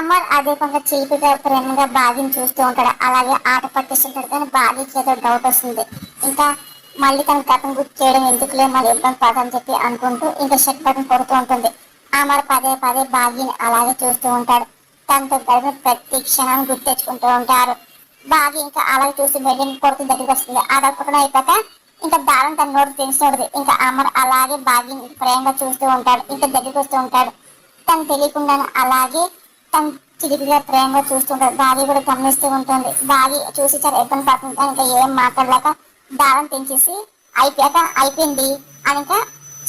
అమర్ అదే పనిగా చిలిపిగా ప్రేమగా బాగిని చూస్తూ ఉంటాడు. అలాగే ఆట పట్టిస్తుంటాడు. కానీ బాగికి ఏదో డౌట్ వస్తుంది. ఇంకా మళ్ళీ తన గతం గుర్తు చేయడం ఎందుకులే, మళ్ళీ ఇబ్బంది పడని చెప్పి అనుకుంటూ ఇంకా షట్ బటన్ కొడుతూ ఉంటుంది. అమర్ పదే పదే బాగిని అలాగే చూస్తూ ఉంటాడు. తనతో గడిపిన ప్రతి క్షణాన్ని గుర్తు తెచ్చుకుంటూ ఉంటారు. బాగి ఇంకా అలాగే చూసి వెంటనే కొడుకు దగ్గరికి వస్తుంది. అదొక్కడం అయిపోక ఇంకా దారం తన నోటి తెలిసినోడుది. ఇంకా అమర్ అలాగే బాగిని ప్రేమగా చూస్తూ ఉంటాడు. ఇంకా దగ్గరికి వస్తూ ఉంటాడు. తను తెలియకుండానే అలాగే తను చిలిపిగా ప్రేమగా చూస్తుంటాడు. బాగి కూడా గమనిస్తూ ఉంటుంది. బాగి చూసి చాలా ఇబ్బంది పడుతుంది. ఇంకా ఏం మాట్లాడలేక దారం తెంచేసి అయిపోయింది అని ఇంకా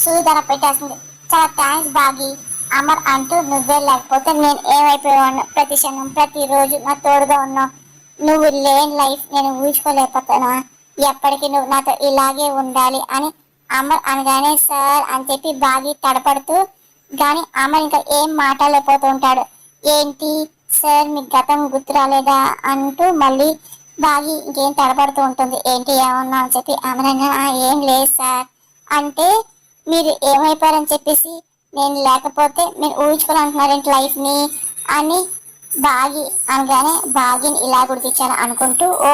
సూది పెట్టేస్తుంది. చాలా థ్యాంక్స్ బాగి అమర్ అంటూ, నువ్వే లేకపోతే నేను ఏమైపోయాను, ప్రతి క్షణం ప్రతిరోజు నా తోడుగా ఉన్నావు. నువ్వు లేని లైఫ్ నేను ఊహించుకోలేకపోతానా, ఎప్పటికీ నువ్వు నాతో ఇలాగే ఉండాలి అని అమర్ అనగానే సార్ అని చెప్పి బాగి తడపడుతూ, కానీ అమర్ ఇంకా ఏం మాట్లాడలేకపోతూ ఉంటాడు. ఏంటి సార్ మీకు గతం గుర్తు రాలేదా అంటూ మళ్ళీ బాగి ఇంకేం తడబడుతూ ఉంటుంది. ఏంటి ఏమన్నా అని చెప్పి అమర్ ఏం లేదు సార్ అంటే, మీరు ఏమైపోయారని చెప్పేసి నేను లేకపోతే మీరు ఊహించుకోవాలంటున్నారేంటి లైఫ్ని అని బాగి అనగానే బాగిని ఇలా గుర్తించాను అనుకుంటూ, ఓ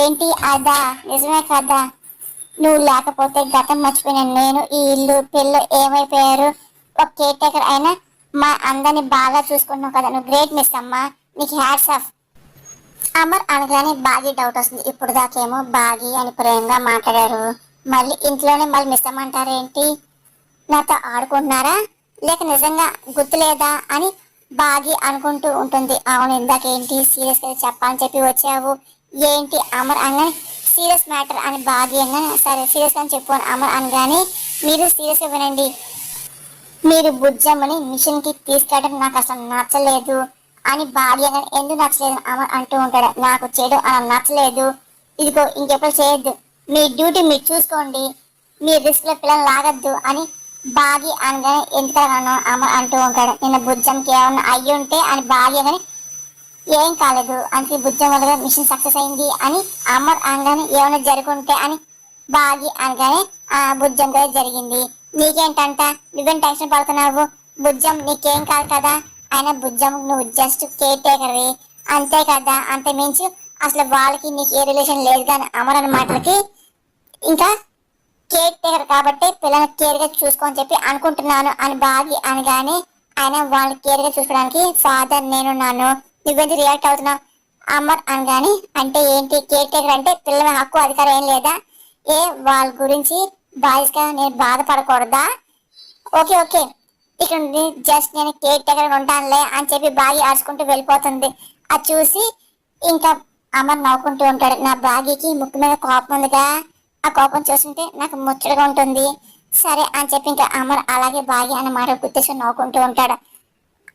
ఏంటి అదా, నిజమే కదా, నువ్వు లేకపోతే గతం మర్చిపోయిన నేను ఈ ఇల్లు పిల్లలు ఏమైపోయారు, ఒక కేర్ టేకర్ అయినా మా అందరిని బాగా చూసుకుంటున్నావు కదా, నువ్వు గ్రేట్ మిస్ అమ్మా, నీకు హ్యాట్స్ ఆఫ్. అమర్ అనగానే బాగి డౌట్ వస్తుంది. ఇప్పుడు దాకేమో బాగి అని ప్రేమగా మాట్లాడారు, మళ్ళీ ఇంట్లోనే మళ్ళీ మిస్ అమ్మంటారేంటి, నాతో ఆడుకుంటున్నారా లేక నిజంగా గుర్తులేదా అని బాగి అనుకుంటూ ఉంటుంది. అవును ఇందాకేంటి సీరియస్ గా చెప్పాలని చెప్పి వచ్చావు ఏంటి అమర్ అనగానే, సీరియస్ మ్యాటర్ అని బాగి అనగానే, సరే సీరియస్ అని చెప్పు అని అమర్ అనగానే, మీరు సీరియస్ గా వినండి, మీరు బుజ్జమ్మని మిషన్ కి తీసుకెళ్ళడం నాకు అసలు నచ్చలేదు అని బాగి అనగానే, ఎందుకు నచ్చలేదు అమర్ అంటూ ఉంటాడు. నాకు చేయడం అలా నచ్చలేదు, ఇదిగో ఇంకెప్పుడు చేయొద్దు, మీ డ్యూటీ మీరు చూసుకోండి, మీ రిస్క్ లో పిల్లలు లాగద్దు అని బాగి అనగానే, ఎందుకన్నా అమర్ అంటూ ఉంటాడు. నిన్న బుజ్జంకి ఏమన్నా అయ్యి ఉంటే అని బాగి అని, ఏం కాలేదు అంటే బుజ్జం వల్ల మిషన్ సక్సెస్ అయింది అని అమర్ అనగానే, ఏమైనా జరుగుంటే అని బాగి అనగానే, ఆ బుజ్జం కూడా జరిగింది, నీకేంటంట, నువ్వేం టెన్షన్ పడుతున్నావు, బుజ్జం నీకేం కాదు కదా, అయినా బుజ్జం నువ్వు జస్ట్ కేర్ టేకర్వి అంతే కదా, అంతే మించి అసలు వాళ్ళకి నీకు ఏ రిలేషన్ లేదు కానీ అమర్ అన్న మాటలకి, ఇంకా కేర్ టేకర్ కాబట్టి పిల్లల్ని కేర్ గా చూసుకోని చెప్పి అనుకుంటున్నాను అని బాగి అనగానే, ఆయన వాళ్ళని కేర్ గా చూసుకోవడానికి ఫాదర్ నేనున్నాను, నువ్వెందుకు రియాక్ట్ అవుతున్నావు అమర్ అనగానే, అంటే ఏంటి కేర్ టేకర్ అంటే పిల్లల హక్కు అధికారం ఏం లేదా, ఏ వాళ్ళ గురించి బాయ్స్గా నేను బాధపడకూడదా, ఓకే ఓకే ఇక్కడ జస్ట్ నేను కేర్ టేకర్ ఉంటానులే అని చెప్పి బాగి అరుచుకుంటూ వెళ్ళిపోతుంది. అది చూసి ఇంకా అమర్ నవ్వుకుంటూ ఉంటాడు. నా బాగికి ముక్కు మీద కోపం ఉందిగా, ఆ కోపం చూస్తుంటే నాకు ముచ్చటగా ఉంటుంది, సరే అని చెప్పి ఇంకా అమర్ అలాగే బాగి అన్న మాట గుర్తించుకొని నవ్వుకుంటూ ఉంటాడు.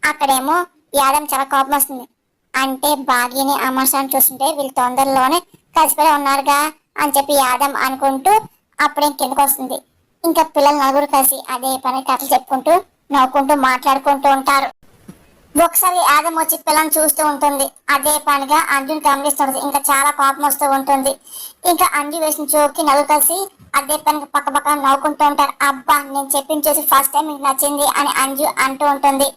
అక్కడేమో యాదవ్ చాలా కోపం వస్తుంది. అంటే బాగిని అమర్సాన్ని చూస్తుంటే వీళ్ళు తొందరలోనే కలిసిపోయి ఉన్నారుగా అని చెప్పి యాదవ్ అనుకుంటూ అప్పుడే కిందకు వస్తుంది. ఇంకా పిల్లలు నలుగురు కలిసి అదే పని కథలు చెప్పుకుంటూ నవ్వుకుంటూ మాట్లాడుకుంటూ ఉంటారు. ఒకసారి యాదవ్ వచ్చి పిల్లని చూస్తూ ఉంటుంది. అదే పనిగా అంజుని గమనిస్తుంది. ఇంకా చాలా కోపం వస్తూ ఉంటుంది. ఇంకా అంజు వేసిన జోక్కి నలుగురు కలిసి అదే పనికి పక్క పక్క నవ్వుకుంటూ ఉంటారు. అబ్బా నేను చెప్పింది చూసి ఫస్ట్ టైం మీకు నచ్చింది అని అంజు అంటూ ఉంటుంది.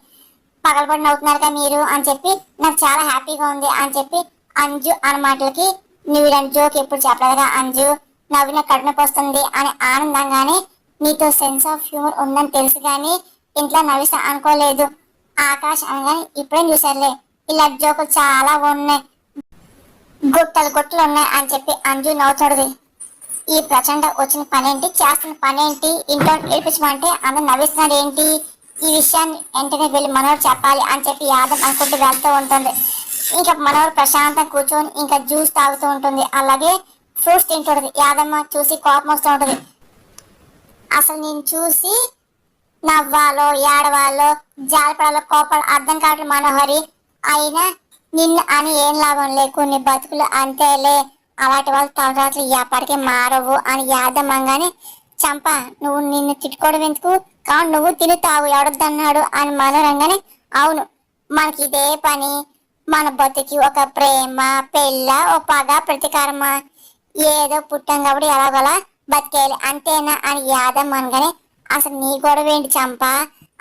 పగలబడి నవ్వుతున్నారుగా మీరు అని చెప్పి నాకు చాలా హ్యాపీగా ఉంది అని చెప్పి అంజు అన్న మాటలకి, నువ్వు ఇలాంటి జోక్ ఎప్పుడు చెప్పలేదుగా అంజు, నవ్విన కడుపునొప్పి వస్తుంది అని ఆనందంగానే, నీతో సెన్స్ ఆఫ్ హ్యూమర్ ఉందని తెలుసు కానీ ఇంట్లో నవ్విస్తా అనుకోలేదు ఆకాష్ అనగానే, ఇప్పుడేం చూసారులే ఇలా జోకులు చాలా ఉన్నాయి, గుట్టలు గుట్టలు ఉన్నాయి అని చెప్పి అంజు నవ్వుతాడుది. ఈ ప్రచండ వచ్చిన పనేంటి, చేస్తున్న పనేంటి, ఇంట్లో ఏడిపించమంటే అందరు నవ్విస్తున్నాడు ఏంటి, ఈ విషయాన్ని వెంటనే వెళ్ళి మనోడు చెప్పాలి అని చెప్పి యాదవ్ అనుకుంటూ వెళ్తూ ఉంటుంది. ఇంకా మనోడు ప్రశాంతంగా కూర్చొని ఇంకా జ్యూస్ తాగుతూ ఉంటుంది. అలాగే ఫ్రూట్స్ తింటుంటది. యాదమ్మ చూసి కోపం వస్తూ ఉంటుంది. అసలు నేను చూసి నవ్వాలో ఏడవాలో జాలిపడాలో కోపాలు అర్థం కావట్లేదు మనోహరి, అయినా నిన్ను అని ఏం లాభం లే, కొన్ని బతుకులు అంతేలే, అలాంటి వాళ్ళు తలరాత్రులు ఎప్పటికీ మారవు అని యాదమ్మంగానే, చంప నువ్వు నిన్ను తిట్టుకోవడం ఎందుకు, కావు నువ్వు తినుతావు ఎవడొద్దన్నాడు అని మనోరంగానే, అవును మనకి ఇదే పని, మన బతుకి ఒక ప్రేమ పెళ్ళ ఓ పగ ప్రతీకారమా, ఏదో పుట్టాం కాబట్టి ఎలాగోలా బతికేయాలి అంతేనా అని యాదమ్మ అనగానే, అసలు నీ గొడవ ఏంటి చంప,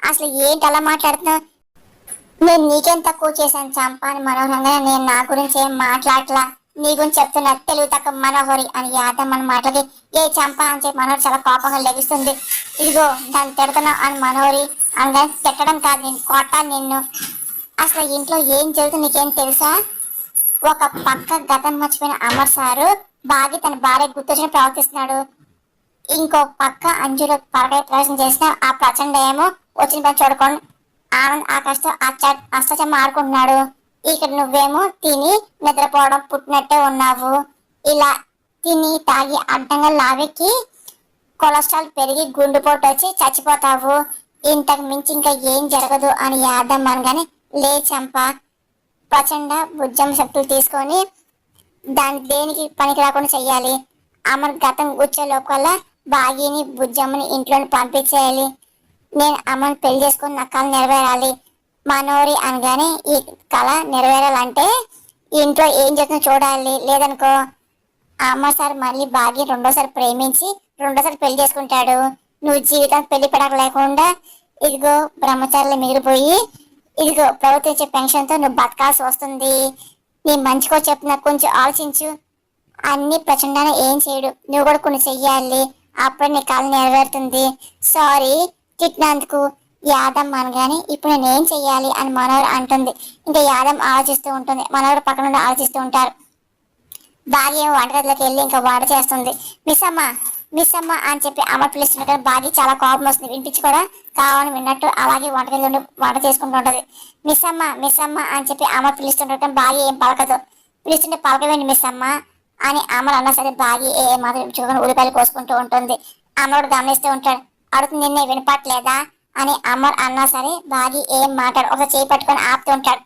అసలు ఏంటి అలా మాట్లాడుతున్నావు, నేను నీకేం తక్కువ చేశాను చంప అని మనోహరంగా నేను నా గురించి ఏం మాట్లాడలా, నీ గురించి చెప్తున్నా తెలివి తక్కువ మనోహరి అని యాదమ్మ మన మాటలకి ఏ చంప అని చెప్పి మనోహరి చాలా కోపంగా లెగిస్తుంది. ఇదిగో దాన్ని తిడుతున్నా అని మనోహరి అనగా తిట్టడం కాదు, నేను కొట్టాను నిన్ను. అసలు ఇంట్లో ఏం జరుగుతుంది నీకేం తెలుసా? ఒక పక్క గతం మర్చిపోయిన అమర్ సారు బాగి తన భార్య గుర్తొచ్చిన ప్రవర్తిస్తున్నాడు. ఇంకో పక్క అంజులో పరకాయ ప్రవేశం చేసిన ఆ ప్రచండ ఏమో వచ్చిన పని చూడకుండా ఆనంద్ ఆకాష్తో అష్టచమ్మ ఆడుకుంటున్నాడు. ఇక్కడ నువ్వేమో తిని నిద్రపోవడం పుట్టినట్టే ఉన్నావు. ఇలా తిని తాగి అడ్డంగా లావెక్కి కొలెస్ట్రాల్ పెరిగి గుండెపోటు వచ్చి చచ్చిపోతావు. ఇంతకు మించి ఇంకా ఏం జరగదు అని యాదమ్మ అనగానే లే చంప, ప్రచండ భుజం శక్తులు తీసుకొని దాన్ని దేనికి పనికి రాకుండా చెయ్యాలి. అమర్ గతం కూర్చో లోపల బాగిని బుజ్జమ్మని ఇంట్లోని పంపించేయాలి. నేను అమ్మని పెళ్లి చేసుకుని నా కళ నెరవేరాలి. మనోరి అనగానే ఈ కళ నెరవేరాలంటే ఇంట్లో ఏం చేస్తుందో చూడాలి. లేదనుకో అమ్మ సార్ మళ్ళీ బాగి రెండోసారి ప్రేమించి రెండోసారి పెళ్లి చేసుకుంటాడు. నువ్వు జీవితం పెళ్లి పడక లేకుండా ఇదిగో బ్రహ్మచారులు మిగిలిపోయి ఇదిగో ప్రభుత్వం ఇచ్చే పెన్షన్తో నువ్వు బతకాల్సి వస్తుంది. నీ మంచికో చెప్తున్నా, కొంచెం ఆలోచించు. అన్ని ప్రచండాన్ని ఏం చేయడు, నువ్వు కూడా కొన్ని చెయ్యాలి. అప్పుడు నీ కళ నెరవేరుతుంది. సారీ తిట్టినందుకు యాదమ్మ అనగానే ఇప్పుడు నేను ఏం చెయ్యాలి అని మనోహర్ అంటుంది. ఇంకా యాదమ్మ ఆలోచిస్తూ ఉంటుంది, మనోహర్ పక్కన నుండి ఆలోచిస్తూ ఉంటారు. భార్య ఏమో వంటగదిలోకి వెళ్ళి ఇంకా వంట చేస్తుంది. మిస్ అమ్మ అని చెప్పి అమ్మ పిలుస్తుంది కానీ భార్య చాలా కోపం వస్తుంది. వినిపించి కూడా కావాలని విన్నట్టు అలాగే వంటగదిలో ఉండి వంట చేసుకుంటూ ఉంటుంది. మిస్ అమ్మ అని చెప్పి అమ్మ పిలుస్తుంటారు కానీ భార్య ఏం పలకదు. పిలుస్తుంటే పలకవేండి మిస్ అమ్మ అని అమ్మలు అన్నా సరే భార్య ఏ మాత్రం చూసుకొని ఉల్లిపాయలు కోసుకుంటూ ఉంటుంది. అమ్మడు గమనిస్తూ ఉంటాడు. అడుగుతుంది నిన్నే వినపట్లేదా అని అమ్మర్ అన్నా సరే భాగ్య ఏం మాట్లాడు, ఒకసారి చేయి పట్టుకొని ఆపుతూ ఉంటాడు.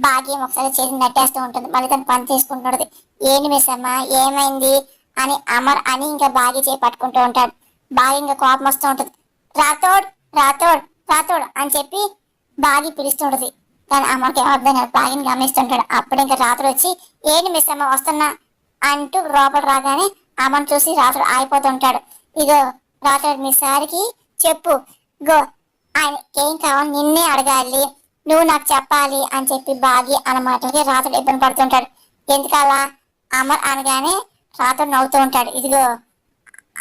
భాగ్యం ఒకసారి చేసి నట్టేస్తూ ఉంటుంది. మళ్ళీ తను పని చేసుకుంటున్నది. ఏంటి మిస్ అమ్మ ఏమైంది అని అమర్ అని ఇంకా భాగ్య చేయి పట్టుకుంటూ ఉంటాడు. భాగ్య ఇంకా కోపం వస్తూ ఉంటుంది. రాతోడ్ రాతోడ్ రాతోడ్ అని చెప్పి భాగ్య పిలుస్తుంటది. కానీ అమ్మకి ఏమర్థం కాదు. భాగ్యని గమనిస్తుంటాడు. అప్పుడు ఇంకా రాత్రి వచ్చి ఏంటి మిస్ అమ్మ వస్తున్నా అంటూ లోపల రాగానే అమ్మని చూసి రాత్రి ఆగిపోతుంటాడు. ఇగో రాత్రి మీ సారికి చెప్పు, గో ఆయన ఏం కావాలి నిన్నే అడగాలి, నువ్వు నాకు చెప్పాలి అని చెప్పి భాగ్య అన్నమాటకి రాత్రి ఇబ్బంది పడుతుంటాడు. ఎందుకలా అమర్ అనగానే రాత్రి నవ్వుతూ ఉంటాడు. ఇదిగో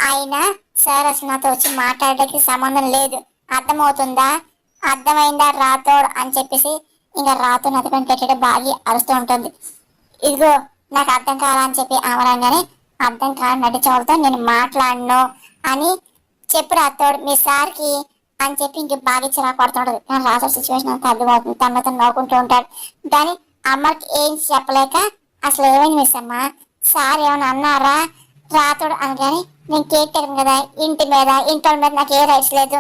ఆయన సార్ అసలు నాతో వచ్చి మాట్లాడడానికి సంబంధం లేదు, అర్థమవుతుందా, అర్థమైందా రాతోడు అని చెప్పేసి ఇంకా రాతో నతకని పెట్టే భాగ్య అరుస్తూ ఉంటుంది. ఇదిగో నాకు అర్థం కావాలని చెప్పి అమరంగానే అర్థం కాని నటించవలతో నేను మాట్లాడను అని చెప్పు రాతోడు మీ సార్కి అని చెప్పి ఇంక బాగా చిరా పడుతుంటది. కానీ రాత్రి సిచ్యువేషన్ అంతా అర్థమవుతుంది. తన నవ్వుకుంటూ ఉంటాడు. కానీ అమ్మకి ఏం చెప్పలేక అసలు ఏమైంది మిస్ అమ్మ, సార్ ఏమైనా అన్నారా రాతోడు అనగానే నేను కేక్ టేకను కదా, ఇంటి మీద ఇంటి మీద నాకు ఏ రైట్స్ లేదు,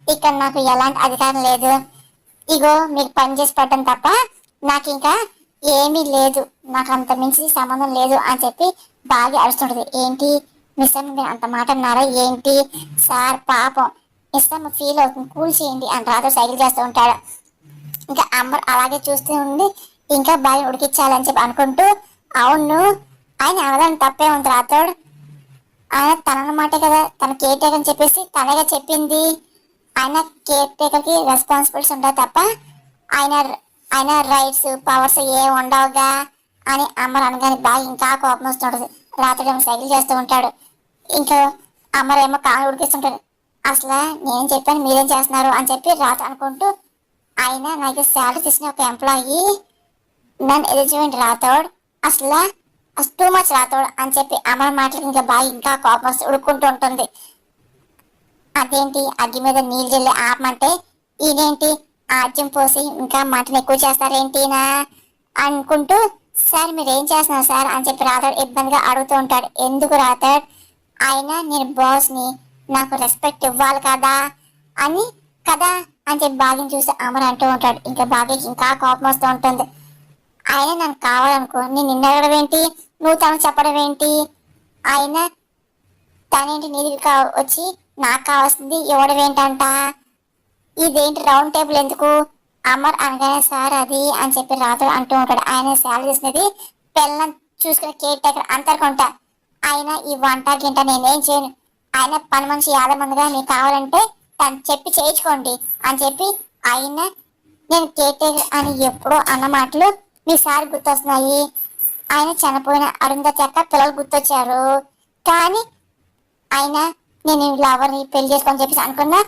ఇక్కడ నాకు ఎలాంటి అధికారం లేదు, ఇగో మీకు పని చేసి పెట్టడం తప్ప నాకు ఇంకా ఏమీ లేదు, నాకు అంత మించి సంబంధం లేదు అని చెప్పి బాగా అరుస్తుంటది. ఏంటి మిస్ అమ్మ మీరు అంత మాట అన్నారా ఏంటి సార్ పాపం మిస్ అమ్మ ఫీల్ అవుతుంది, కూల్ చేయండి అని రాత్రి సైకిల్ చేస్తూ ఉంటాడు. ఇంకా అమ్మ అలాగే చూస్తూ ఉండి ఇంకా బాగా ఉడికించాలని చెప్పి అనుకుంటూ అవును ఆయన అనదని తప్పే ఉంది రాతోడు, ఆయన తనన్నమాటే కదా, తన కేర్ టేకర్ అని చెప్పేసి తనగా చెప్పింది, ఆయన కేర్ టేకర్కి రెస్పాన్సిబిలిటీస్ ఉంటాయి తప్ప ఆయన ఆయన రైట్స్ పవర్స్ ఏ ఉండవుగా అని అమ్మరు అనగానే బాగా ఇంకా కోపం వస్తుంటుంది. రాత్రి ఏమో సైకిల్ చేస్తూ ఉంటాడు. ఇంకా అమ్మరేమో కాలు ఉడికిస్తుంటాడు. అసలు నేను చెప్పాను మీరేం చేస్తున్నారు అని చెప్పి రాత్రి అనుకుంటూ ఆయన నాకు శాలరీ తీసిన ఒక ఎంప్లాయీ నన్ను ఎలిజిబుల్ రాతోడు అసలు టూ మచ్ రాతోడు అని చెప్పి అమ్మ మాటలకి ఇంకా బాగా ఇంకా కోపం వస్తూ ఉడుక్కుంటూ ఉంటుంది. అదేంటి అగ్గి మీద నీళ్ళు జల్లి ఆపమంటే ఈయనేంటి ఆజ్యం పోసి ఇంకా మంటను ఎక్కువ చేస్తారేంటినా అనుకుంటూ సార్ మీరు ఏం చేస్తున్నారు సార్ అని చెప్పి రాతాడు ఇబ్బందిగా అడుగుతూ ఉంటాడు. ఎందుకు రాతాడు ఆయన నేను బాస్ని నాకు రెస్పెక్ట్ ఇవ్వాలి కదా అని కదా అని చెప్పి బాగా చూసి అమర్ అంటూ ఉంటాడు. ఇంకా బాగా ఇంకా కోపం వస్తూ ఉంటుంది. ఆయన నన్ను కావాలనుకో నేను నిన్న అడగడం ఏంటి, నువ్వు తను చెప్పడం ఏంటి, ఆయన తనేంటి నీకు వచ్చి నాకు కావాల్సింది ఇవ్వడం ఏంటంట, ఇదేంటి రౌండ్ టేబుల్ ఎందుకు అమర్ అనగానే సార్ అది అని చెప్పి రాత్రి అంటూ ఉంటాడు. ఆయన శాలరీ తీసుకునేది పిల్లలను చూసుకునే కేర్ టేకర్ అంతర్కొంటా, ఆయన ఈ వంట గింట నేనేం చేయను, ఆయన పని మనిషి 50 మందిగా మీకు కావాలంటే తను చెప్పి చేయించుకోండి అని చెప్పి ఆయన నేను కేటేకర్ అని ఎప్పుడో అన్న మాటలు మీ సారి గుర్తొస్తున్నాయి. ఆయన చనిపోయిన అరుంధతి అక్క పిల్లలు గుర్తొచ్చారు. కానీ ఆయన నేను లవర్ని పెళ్లి చేసుకొని చెప్పేసి అనుకున్నా.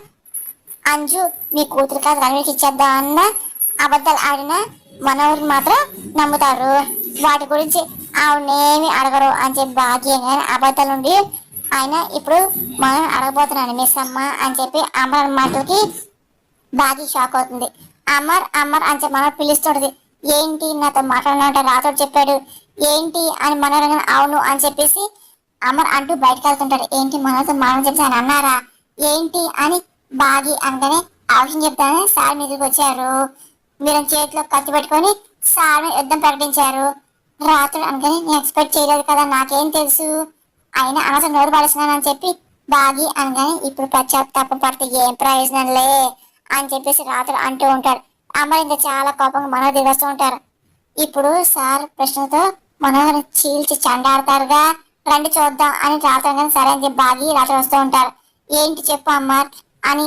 అంజు మీ కూతురు కాదు రణవీకి ఇచ్చేద్దాం అన్న అబద్ధాలు ఆడిన మనవరు మాత్రం నమ్ముతారు. వాటి గురించి ఆవిడనేమి అడగరు అని చెప్పి భాగ్యంగా అబద్ధాలు ఉండి ఆయన ఇప్పుడు మనం అడగబోతున్నాను మిస్ అమ్మ అని చెప్పి అమర్ మాటలకి బాగా షాక్ అవుతుంది. అమర్ అమర్ అని చెప్పి మనోడు పిలుస్తుంటది. ఏంటి నాతో మాట్లాడినంటే రాతోడు చెప్పాడు ఏంటి అని మనోరంగా అవును అని చెప్పేసి అమర్ అంటూ బయటకు వెళ్తుంటాడు. ఏంటి మనతో మాటలు చెప్పి ఆయన అన్నారా ఏంటి అని బాగి అనగానే ఆ విషయం చెప్తాను సార్ మీదకి వచ్చారు. మీరు చేతిలో కత్తి పెట్టుకొని సార్ యుద్ధం ప్రకటించారు. రాత్రుడు అనగానే నేను ఎక్స్పెక్ట్ చేయలేదు కదా నాకేం తెలుసు అయినా అనవసరం నోరు పడుతున్నానని చెప్పి బాగి అనగానే ఇప్పుడు పశ్చాత్తాపం పడితే ఏం ప్రయోజనంలే అని చెప్పేసి రాత్రుడు అంటూ ఉంటారు. అమ్మాయి ఇంకా చాలా కోపంగా మనోహర్ దిగి వస్తూ ఉంటారు. ఇప్పుడు సార్ ప్రశ్నతో మనోహర్ చీల్చి చండాడతారుగా రండి చూద్దాం అని రాత్రి సరే అని చెప్పి బాగి రాత్రి వస్తూ ఉంటారు. ఏంటి చెప్పు అమర్ అని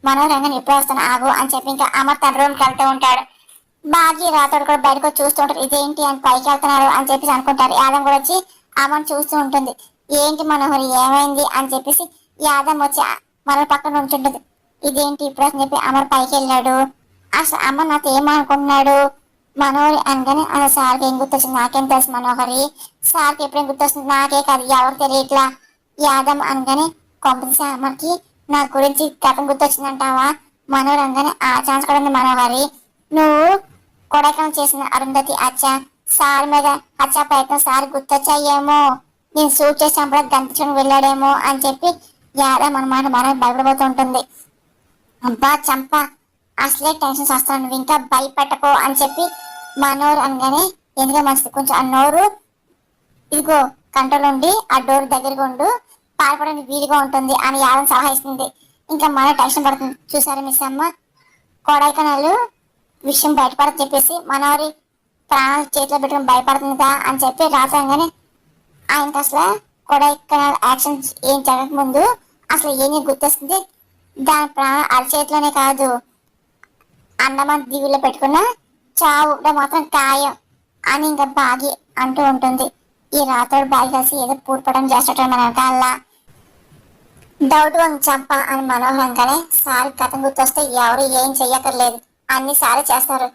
మనోహర్ రంగని ఎప్పుడు వస్తాను ఆగు అని చెప్పి ఇంకా అమర్ తన రూమ్కి వెళ్తూ ఉంటాడు. బాగి రాతోడు కూడా బయటకు వచ్చి చూస్తూ ఉంటారు. ఇదేంటి అని పైకి వెళ్తున్నారు అని చెప్పేసి అనుకుంటారు. యాదం కూడా వచ్చి అమ్మని చూస్తూ ఉంటుంది. ఏంటి మనోహరి ఏమైంది అని చెప్పేసి యాదం వచ్చి మనోహర్ పక్కన ఉంచుంటుంది. ఇదేంటి ఇప్పుడు అని చెప్పి అమర్ పైకి వెళ్ళాడు. అసలు అమ్మ నాతో ఏమనుకుంటున్నాడు మనోహరి అనగానే అలా సార్కి ఏం గుర్తొచ్చింది నాకేం తెలుసు మనోహరి సార్కి ఎప్పుడేం గుర్తొస్తుంది నాకే కాదు ఎవరు తెలియట్లా యాదం అనగానే కొంపదీసి అమ్మకి నా గురించి గతం గుర్తొచ్చిందంటావా మనోహర్ అనగానే ఆ ఛాన్స్ కూడా ఉంది మనోహరి నువ్వు కొడైకెనాల్ చేసిన అరుంధతి హత్య సార్ మీద హత్య ప్రయత్నం సార్ గుర్తొచ్చాయేమో నేను షూట్ చేసినప్పుడు గంపించుకుని వెళ్ళాడేమో అని చెప్పి యాదం అన్నమాట మనం భయపడిపోతూ ఉంటుంది. అబ్బా చంప అసలే టెన్షన్స్ వస్తాను నువ్వు ఇంకా భయపెట్టకో అని చెప్పి మనోరు అనగానే ఎందుకంటే మంచిది కొంచెం ఆ నోరు ఇదిగో కంట్రోల్ ఉండి ఆ డోర్ దగ్గరగా ఉండు పారిపోవడానికి వీలుగా ఉంటుంది అని యాదం సలహా ఇస్తుంది. ఇంకా మన టెన్షన్ పడుతుంది. చూసారా మిస్ అమ్మ కొడైకెనాల్ విషయం బయటపడని చెప్పేసి మనోరి ప్రాణాలు చేతిలో పెట్టుకుని భయపడుతుందా అని చెప్పి రాసంగానే ఆయనకు అసలు కొడైకెనాల్ యాక్షన్ ఏం జరగక ముందు అసలు ఏం గుర్తొస్తుంది దాని ప్రాణం అరచేతిలోనే కాదు అండమాన్ దీవుల్లో పెట్టుకున్న చావు మాత్రం ఖాయం అని ఇంకా బాగి అంటూ ఉంటుంది. ఈ రాతోడు బాగి కలిసి ఏదో పూర్పడం చేస్తాడు మన వెనకాల డౌట్ వన్ చంప అని మనోహరంగానే సారి కథ గుర్తొస్తే ఎవరు ఏం చెయ్యక్కర్లేదు అన్ని సారి చేస్తారు.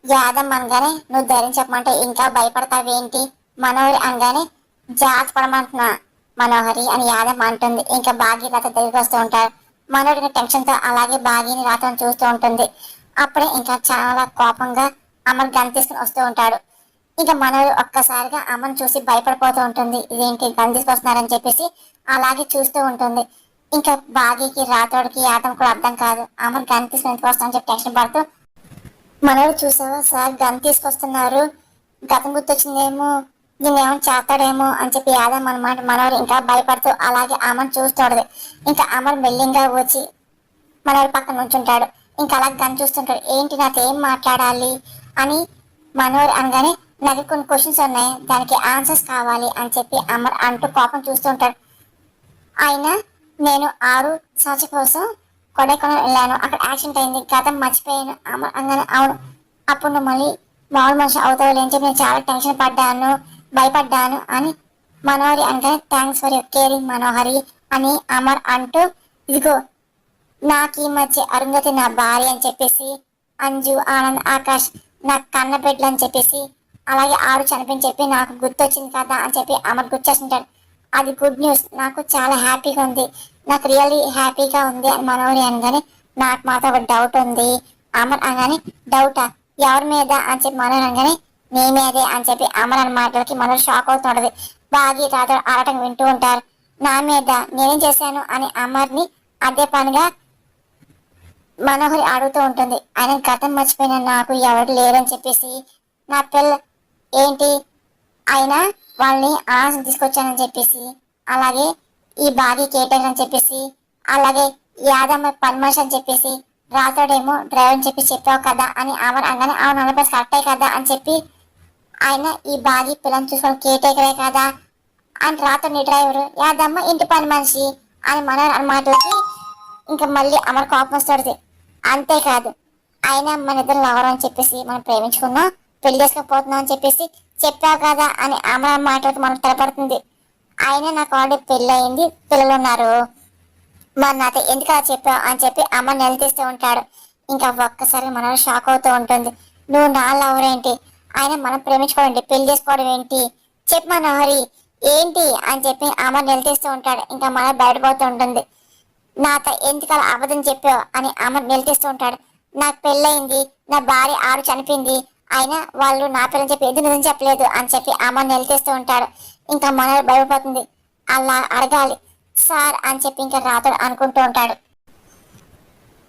యాదం అనగానే నువ్వు ధైర్యం చెప్పమంటే ఇంకా భయపడతావేంటి మనోహరి అనగానే జాగ్రత్త పడమంటున్నా మనోహరి అని యాదం అంటుంది. ఇంకా బాగి రాత దగ్గరికి వస్తూ ఉంటారు. మనోడిని టెన్షన్ తో అలాగే బాగిని రాతను చూస్తూ ఉంటుంది. అప్పుడే ఇంకా చాలా కోపంగా అమర్ గన్ తీసుకుని వస్తూ ఉంటాడు. ఇంకా మనోడు ఒక్కసారిగా అమ్మని చూసి భయపడిపోతూ ఉంటుంది. ఇదేంటి గన్ తీసుకొస్తున్నారని చెప్పేసి అలాగే చూస్తూ ఉంటుంది. ఇంకా బాగీకి రాతోడికి యాదం కూడా అర్థం కాదు. అమర్ గన్ తీసుకుని ఎందుకు వస్తానని చెప్పి టెన్షన్ పడుతూ మనోడు చూసావా సార్ గన్ తీసుకొస్తున్నారు గతం గుర్తొచ్చిందేమో దీన్ని ఏమైనా చేస్తాడేమో అని చెప్పి యాదం అనమాట మనోడు ఇంకా భయపడుతూ అలాగే అమర్ చూస్తాడు. ఇంకా అమర్ మెల్లింగా వచ్చి మనోడి పక్కన నుంచుంటాడు. ఇంకా అలా గన్ చూస్తుంటాడు. ఏంటి నాతో ఏం మాట్లాడాలి అని మనోడు అనగానే నాకు కొన్ని క్వశ్చన్స్ ఉన్నాయి దానికి ఆన్సర్స్ కావాలి అని చెప్పి అమర్ అంటూ కోపం చూస్తుంటాడు. ఆయన నేను 6 సంవత్సరం కోసం కొడైకెనాల్ వెళ్ళాను అక్కడ యాక్సిడెంట్ అయింది గతం మర్చిపోయాను అమర్ అనగానే అవును అప్పుడు నువ్వు మళ్ళీ మామూలు మనిషి అవుతావు అని చెప్పి నేను చాలా టెన్షన్ పడ్డాను భయపడ్డాను అని మనోహరి అనగానే థ్యాంక్స్ ఫర్ యువర్ కేరింగ్ మనోహరి అని అమర్ అంటూ ఇదిగో నాకు ఈ మధ్య అరుంధతి నా భార్య అని చెప్పేసి అంజు ఆనంద్ ఆకాష్ నా కన్న బిడ్డలు అని చెప్పేసి అలాగే 6 చనిపోయిని చెప్పి నాకు గుర్తొచ్చింది కదా అని చెప్పి అమర్ గుర్తొచ్చింటాడు. అది గుడ్ న్యూస్ నాకు చాలా హ్యాపీగా ఉంది నాకు రియల్లీ హ్యాపీగా ఉంది అని మనోహరి అనగానే నాకు మాత్రం ఒక డౌట్ ఉంది అమర్ అనగానే డౌటా ఎవరి మీద అని చెప్పి మనోహరి అనగానే నీ మీదే అని చెప్పి అమర్ అన్న మాటలకి మనోహరి షాక్ అవుతుంటది. బాగి రాత్రి ఆడటం వింటూ ఉంటారు. నా మీద నేనేం చేశాను అని అమర్ని అదే పనిగా మనోహరి అడుగుతూ ఉంటుంది. ఆయన గతం మర్చిపోయిన నాకు ఎవరు లేరని చెప్పేసి నా పిల్ల ఏంటి అయినా వాళ్ళని ఆశ తీసుకొచ్చానని చెప్పేసి అలాగే ఈ బాడీ కేటర్ అని చెప్పేసి అలాగే యాదమ్మ పన్మష్ అని చెప్పేసి రాతోడేమో డ్రైవర్ అని చెప్పి చెప్పావు కదా అని అమర్ అనగానే అవును 40 కరెక్టే కదా అని చెప్పి ఆయన ఈ బాడీ పిల్లని చూసుకొని కేటేకరే కదా అని రాతోని డ్రైవరు యాదమ్మ ఇంటి పని మనిషి అని మన మాటలకి ఇంకా మళ్ళీ అమర్ కోపం వస్తుంది. అంతేకాదు అయినా మన ఇద్దరు లవర్ అని చెప్పేసి మనం ప్రేమించుకున్నాం, పెళ్లి చేసుకోపోతున్నాం అని చెప్పేసి చెప్పావు కదా అని అమర మాటలకు మనం తలపడుతుంది. అయినా నాకు ఆల్రెడీ పెళ్ళి అయింది, పిల్లలు ఉన్నారు, మరి నాతో ఎందుకు అలా చెప్పావు అని చెప్పి అమ్మ నిలదీస్తూ ఉంటాడు. ఇంకా ఒక్కసారి మనోహర్ షాక్ అవుతూ ఉంటుంది. నువ్వు నా లవర్ ఏంటి, ఆయన మనం ప్రేమించుకోవడం ఏంటి, పెళ్లి చేసుకోవడం ఏంటి, చెప్పు మనోహరి ఏంటి అని చెప్పి అమ్మ నిలదీస్తూ ఉంటాడు. ఇంకా మన బయటపోతూ ఉంటుంది. నాతో ఎందుకు అలా అబద్ధం చెప్పావు అని అమ్మ నిలదీస్తూ ఉంటాడు. నాకు పెళ్ళయింది, నా భార్య ఆరు చనిపోయింది, అయినా వాళ్ళు నా పిల్లని చెప్పి ఎందుకు నిజం చెప్పలేదు అని చెప్పి అమ్మ నిలదీస్తూ ఉంటాడు. ఇంకా మనోహర్ భయపడిపోతుంది. అలా అడగాలి సార్ అని చెప్పి ఇంకా రాతడు అనుకుంటూ ఉంటాడు.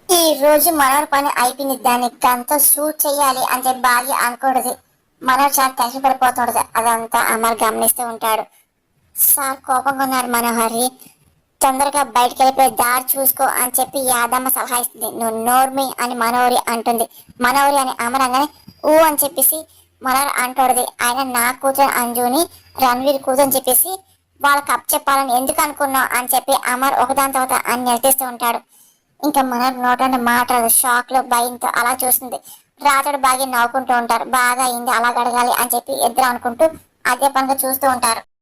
ఈ రోజు మనోహర్ పని అయిపోయింది, దాన్ని గంతో షూట్ చేయాలి అని చెప్పి భార్య అనుకూడదు. మనోహర్ చాలా టెన్షన్ పడిపోతుండదు. అదంతా అమర్ గమనిస్తూ ఉంటాడు. సార్ కోపంగా ఉన్నారు మనోహరి, తొందరగా బయటికి వెళ్ళిపోయి దారి చూసుకో అని చెప్పి యాదమ్మ సలహా ఇస్తుంది. నువ్వు నోర్మి అని మనోహరి అంటుంది. మనోహరి అని అమర్ అనగానే ఊ అని చెప్పేసి మనోహర్ అంటూడది. ఆయన నా కూతురు అంజుని రణ్వీర్ కూతురు అని చెప్పేసి వాళ్ళకి అప్ చెప్పాలని ఎందుకు అనుకున్నావు అని చెప్పి అమర్ ఒకదాని తర్వాత అని నిలదీస్తూ ఉంటాడు. ఇంకా మనోహర్ నోటంటే మాటలు షాక్ లో భయంతో అలా చూస్తుంది. రాతడు బాగా నవ్వుకుంటూ ఉంటారు. బాగా అయింది అలా అడగాలి అని చెప్పి ఇద్దరు అనుకుంటూ అదే పనిగా చూస్తూ ఉంటారు.